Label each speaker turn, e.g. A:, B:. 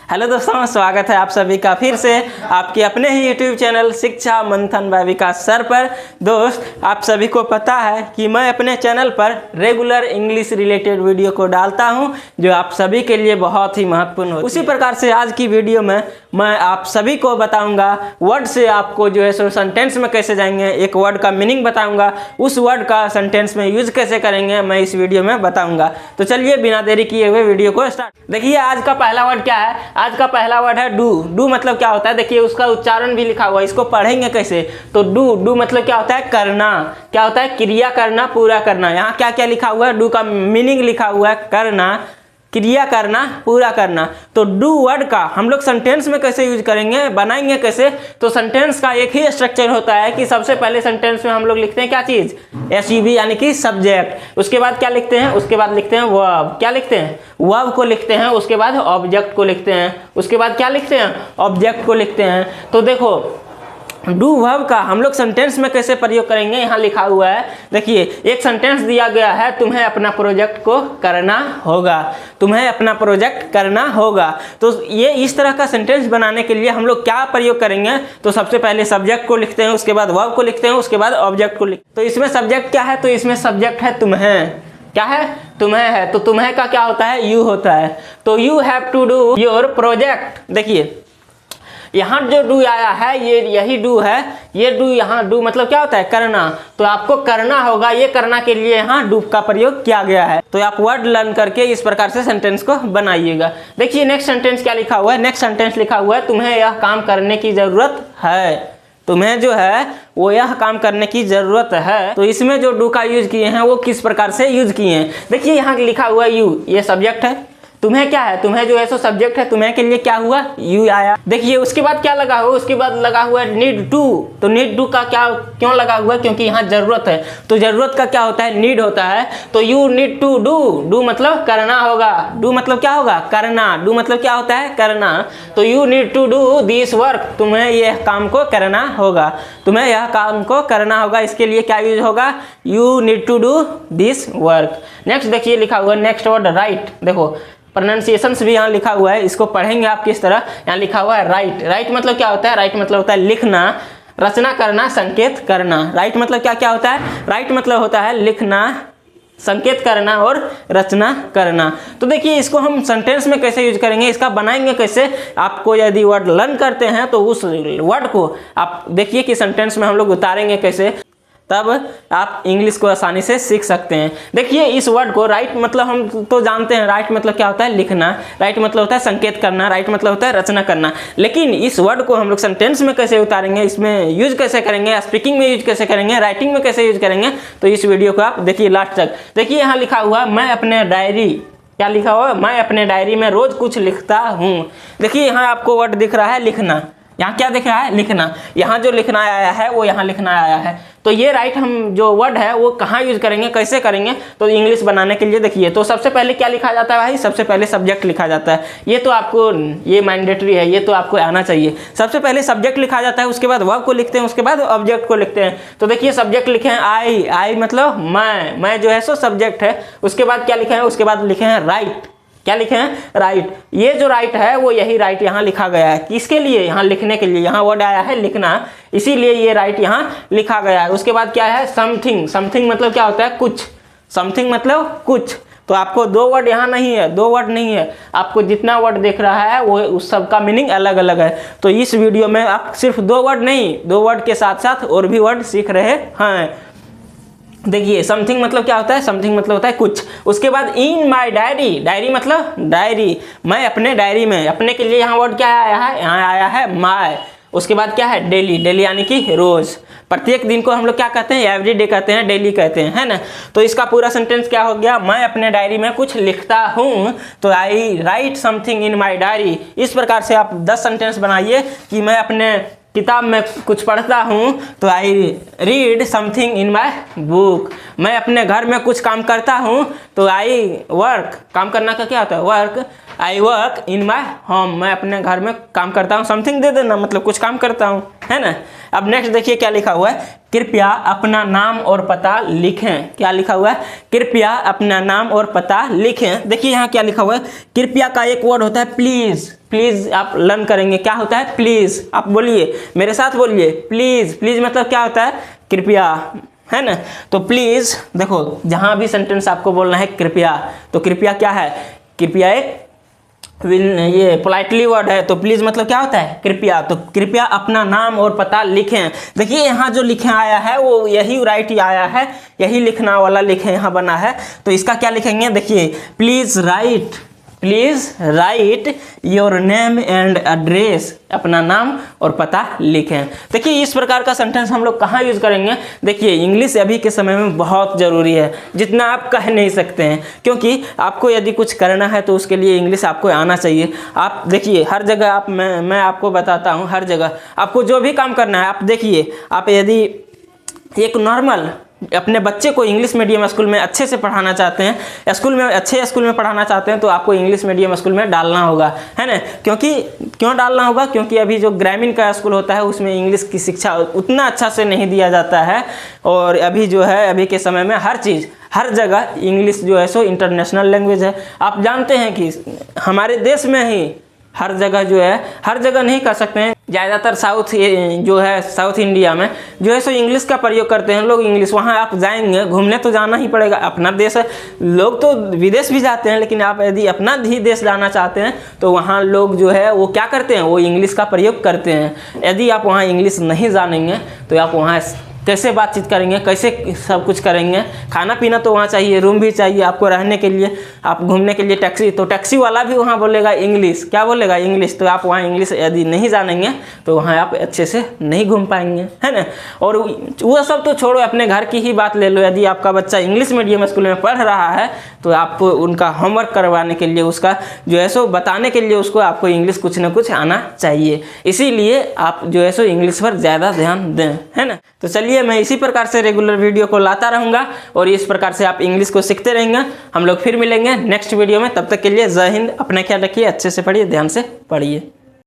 A: Hello दोस्तों, स्वागत है आप सभी का फिर से आपके अपने ही यूट्यूब चैनल शिक्षा मंथन बाय विकास सर पर। दोस्त, आप सभी को पता है कि मैं अपने चैनल पर रेगुलर इंग्लिश रिलेटेड वीडियो को डालता हूं जो आप सभी के लिए बहुत ही महत्वपूर्ण होती है। उसी प्रकार से आज की वीडियो में मैं आप सभी को बताऊंगा वर्ड से आपको जो है सो सेंटेंस में कैसे जाएंगे, एक वर्ड का मीनिंग बताऊंगा, उस वर्ड का सेंटेंस में यूज कैसे करेंगे मैं इस वीडियो में बताऊंगा। तो चलिए बिना देरी किए हुए वीडियो को स्टार्ट। देखिए आज का पहला वर्ड क्या है। आज का पहला वर्ड है डू। डू मतलब क्या होता है, देखिए उसका उच्चारण भी लिखा हुआ है, इसको पढ़ेंगे कैसे। तो डू मतलब क्या होता है, करना। क्या होता है, क्रिया करना, पूरा करना। यहाँ क्या क्या लिखा हुआ है, डू का मीनिंग लिखा हुआ है करना, क्रिया करना, पूरा करना। तो डू वर्ड का हम लोग सेंटेंस में कैसे यूज करेंगे, बनाएंगे कैसे। तो सेंटेंस का एक ही स्ट्रक्चर होता है कि सबसे पहले सेंटेंस में हम लोग लिखते हैं क्या चीज, एसयूवी यानी कि सब्जेक्ट। उसके बाद क्या लिखते हैं, उसके बाद लिखते हैं वर्ब। क्या लिखते हैं, वर्ब को लिखते हैं। उसके बाद ऑब्जेक्ट को लिखते हैं। उसके बाद क्या लिखते हैं, ऑब्जेक्ट को लिखते हैं। तो देखो डू वर्ब का हम लोग सेंटेंस में कैसे प्रयोग करेंगे, यहाँ लिखा हुआ है। देखिए एक सेंटेंस दिया गया है, तुम्हें अपना प्रोजेक्ट को करना होगा, तुम्हें अपना प्रोजेक्ट करना होगा। तो ये इस तरह का सेंटेंस बनाने के लिए हम लोग क्या प्रयोग करेंगे, तो सबसे पहले सब्जेक्ट को लिखते हैं, उसके बाद वर्ब को लिखते हैं, उसके बाद ऑब्जेक्ट को लिखते हैं। तो इसमें सब्जेक्ट क्या है, तो इसमें सब्जेक्ट है तुम्हें। क्या है, तुम्हें है। तो तुम्हें का क्या होता है, यू होता है। तो you have to do your project. देखिए यहाँ जो डू आया है ये यही डू है, ये डू यहाँ डू मतलब क्या होता है, करना। तो आपको करना होगा, ये करना के लिए यहाँ डू का प्रयोग किया गया है। तो आप वर्ड लर्न करके इस प्रकार से सेंटेंस को बनाइएगा। देखिए नेक्स्ट सेंटेंस क्या लिखा हुआ है, नेक्स्ट सेंटेंस लिखा हुआ है तुम्हें यह काम करने की जरूरत है। तुम्हें जो है वो यह काम करने की जरूरत है। तो इसमें जो डू का यूज किए हैं वो किस प्रकार से यूज किए हैं। देखिए यहाँ लिखा हुआ यू, ये सब्जेक्ट है। तुम्हें क्या है, तुम्हें जो है सो सब्जेक्ट है, तुम्हें के लिए क्या हुआ, यू आया। देखिए उसके बाद क्या लगा हुआ, उसके बाद लगा हुआ है नीड टू। तो नीड टू का क्या क्यों लगा हुआ है, क्योंकि यहाँ जरूरत है। तो जरूरत का क्या होता है, नीड होता है। तो you need to do. Do मतलब करना होगा, डू मतलब क्या होगा, करना। डू मतलब क्या होता है, करना। तो you need to do this work, तुम्हें यह काम को करना होगा, तुम्हें यह काम को करना होगा। इसके लिए क्या यूज होगा, you need to do this work. Next देखिए लिखा हुआ है नेक्स्ट वर्ड राइट। देखो प्रोनाउंसिएशंस भी यहाँ लिखा हुआ है, इसको पढ़ेंगे आप किस तरह। यहाँ लिखा हुआ है राइट। राइट मतलब क्या होता है, राइट मतलब होता है लिखना, रचना करना, संकेत करना। राइट मतलब क्या क्या होता है, राइट मतलब होता है लिखना, संकेत करना और रचना करना। तो देखिए इसको हम सेंटेंस में कैसे यूज करेंगे, इसका बनाएंगे कैसे। आपको यदि वर्ड लर्न करते हैं तो उस वर्ड को आप देखिए कि सेंटेंस में हम लोग उतारेंगे कैसे, तब आप इंग्लिश को आसानी से सीख सकते हैं। देखिए इस वर्ड को राइट मतलब हम तो जानते हैं, राइट मतलब क्या होता है, लिखना। राइट मतलब होता है संकेत करना, राइट मतलब होता है रचना करना। लेकिन इस वर्ड को हम लोग सेंटेंस में कैसे उतारेंगे, इसमें यूज कैसे करेंगे, स्पीकिंग में यूज कैसे करेंगे, राइटिंग में कैसे यूज करेंगे, तो इस वीडियो को आप देखिए लास्ट तक। देखिए यहाँ लिखा हुआ मैं अपने डायरी, क्या लिखा हुआ, मैं अपने डायरी में रोज कुछ लिखता हूँ। देखिए यहाँ आपको वर्ड दिख रहा है लिखना, यहाँ क्या दिख रहा है, लिखना। यहाँ जो लिखना आया है वो यहाँ लिखना आया है। तो ये राइट हम जो वर्ड है वो कहाँ यूज करेंगे, कैसे करेंगे, तो इंग्लिश बनाने के लिए देखिए। तो सबसे पहले क्या लिखा जाता है भाई, सबसे पहले सब्जेक्ट लिखा जाता है। ये तो आपको, ये मैंडेटरी है, ये तो आपको आना चाहिए। सबसे पहले सब्जेक्ट लिखा जाता है, उसके बाद वर्ब को लिखते हैं, उसके बाद ऑब्जेक्ट को लिखते हैं। तो देखिए सब्जेक्ट लिखे हैं आई, आई मतलब मैं जो है सो सब्जेक्ट है। उसके बाद क्या लिखे हैं, उसके बाद लिखे हैं राइट। क्या लिखे हैं, राइट। ये जो राइट है वो यही राइट यहाँ लिखा गया है, किसके लिए, यहाँ लिखने के लिए। यहाँ वर्ड आया है लिखना, इसीलिए ये राइट यहाँ लिखा गया है। उसके बाद क्या है, समथिंग। समथिंग मतलब क्या होता है, कुछ। समथिंग मतलब कुछ। तो आपको दो वर्ड यहाँ नहीं है, दो वर्ड नहीं है, आपको जितना वर्ड देख रहा है वो उस सब का मीनिंग अलग अलग है। तो इस वीडियो में आप सिर्फ दो वर्ड नहीं, दो वर्ड के साथ साथ और भी वर्ड सीख रहे हैं। देखिए समथिंग मतलब क्या होता है, समथिंग मतलब होता है कुछ। उसके बाद इन माई डायरी, डायरी मतलब डायरी, मैं अपने डायरी में। अपने के लिए यहाँ वर्ड क्या आया है, यहाँ आया है माय। उसके बाद क्या है, डेली। डेली यानी कि रोज, प्रत्येक दिन को हम लोग क्या कहते हैं, एवरी डे कहते हैं, डेली कहते हैं, है ना। तो इसका पूरा सेंटेंस क्या हो गया, मैं अपने डायरी में कुछ लिखता हूँ। तो I write something in my diary. इस प्रकार से आप 10 सेंटेंस बनाइए कि मैं अपने किताब में कुछ पढ़ता हूँ, तो I read something in my book. मैं अपने घर में कुछ काम करता हूँ, तो आई वर्क। काम करना का क्या होता है, work. I work in my home, मैं अपने घर में काम करता हूँ। समथिंग दे देना, मतलब कुछ काम करता हूँ, है ना। अब नेक्स्ट देखिए क्या लिखा हुआ है, कृपया अपना नाम और पता लिखें। क्या लिखा हुआ है, कृपया अपना नाम और पता लिखें। देखिए यहाँ क्या लिखा हुआ है, कृपया का एक वर्ड होता है प्लीज। प्लीज आप लर्न करेंगे, क्या होता है प्लीज। आप बोलिए, मेरे साथ बोलिए, प्लीज। प्लीज मतलब क्या होता है, कृपया, है ना। तो प्लीज देखो, जहां भी सेंटेंस आपको बोलना है कृपया, तो कृपया क्या है, कृपया एक ये पोलाइटली वर्ड है, तो प्लीज मतलब क्या होता है कृपया। तो कृपया अपना नाम और पता लिखें। देखिए यहाँ जो लिखे आया है वो यही राइट ही आया है, यही लिखना वाला लिखे यहाँ बना है। तो इसका क्या लिखेंगे, देखिए please right your name and address, अपना नाम और पता लिखें। देखिए इस प्रकार का सेंटेंस हम लोग कहाँ यूज़ करेंगे, देखिए इंग्लिश अभी के समय में बहुत ज़रूरी है, जितना आप कह नहीं सकते हैं, क्योंकि आपको यदि कुछ करना है तो उसके लिए इंग्लिश आपको आना चाहिए। आप देखिए हर जगह आप मैं आपको बताता हूँ, हर जगह आपको जो भी काम करना है, आप देखिए, आप यदि एक नॉर्मल अपने बच्चे को इंग्लिश मीडियम स्कूल में अच्छे से पढ़ाना चाहते हैं, अच्छे स्कूल में पढ़ाना चाहते हैं, तो आपको इंग्लिश मीडियम स्कूल में डालना होगा, है ना। क्यों डालना होगा, क्योंकि अभी जो ग्रामीण का स्कूल होता है उसमें इंग्लिश की शिक्षा उतना अच्छा से नहीं दिया जाता है। और अभी जो है, अभी के समय में हर चीज़ हर जगह इंग्लिश जो है सो इंटरनेशनल लैंग्वेज है। आप जानते हैं कि हमारे देश में ही हर जगह जो है, हर जगह नहीं कर सकते हैं, ज़्यादातर साउथ इंडिया में जो है सो इंग्लिश का प्रयोग करते हैं लोग। इंग्लिश, वहाँ आप जाएंगे घूमने तो जाना ही पड़ेगा, अपना देश है। लोग तो विदेश भी जाते हैं, लेकिन आप यदि अपना ही देश जाना चाहते हैं तो वहाँ लोग जो है वो क्या करते हैं, वो इंग्लिश का प्रयोग करते हैं। यदि आप वहाँ इंग्लिश नहीं जानेंगे तो आप वहाँ कैसे बातचीत करेंगे, कैसे सब कुछ करेंगे। खाना पीना तो वहाँ चाहिए, रूम भी चाहिए आपको रहने के लिए, आप घूमने के लिए टैक्सी, तो टैक्सी वाला भी वहाँ बोलेगा इंग्लिश, क्या बोलेगा इंग्लिश। तो आप वहाँ इंग्लिश यदि नहीं जानेंगे तो वहाँ आप अच्छे से नहीं घूम पाएंगे, है ना। और वो सब तो छोड़ो, अपने घर की ही बात ले लो। यदि आपका बच्चा इंग्लिश मीडियम स्कूल में पढ़ रहा है तो आपको उनका होमवर्क करवाने के लिए, उसका जो है सो बताने के लिए उसको आपको इंग्लिश कुछ ना कुछ आना चाहिए। इसीलिए आप जो है सो इंग्लिश पर ज़्यादा ध्यान दें, है ना। तो चलिए मैं इसी प्रकार से रेगुलर वीडियो को लाता रहूँगा और इस प्रकार से आप इंग्लिश को सीखते रहेंगे। हम लोग फिर मिलेंगे नेक्स्ट वीडियो में, तब तक के लिए जय हिंद। अपना ख्याल रखिए, अच्छे से पढ़िए, ध्यान से पढ़िए।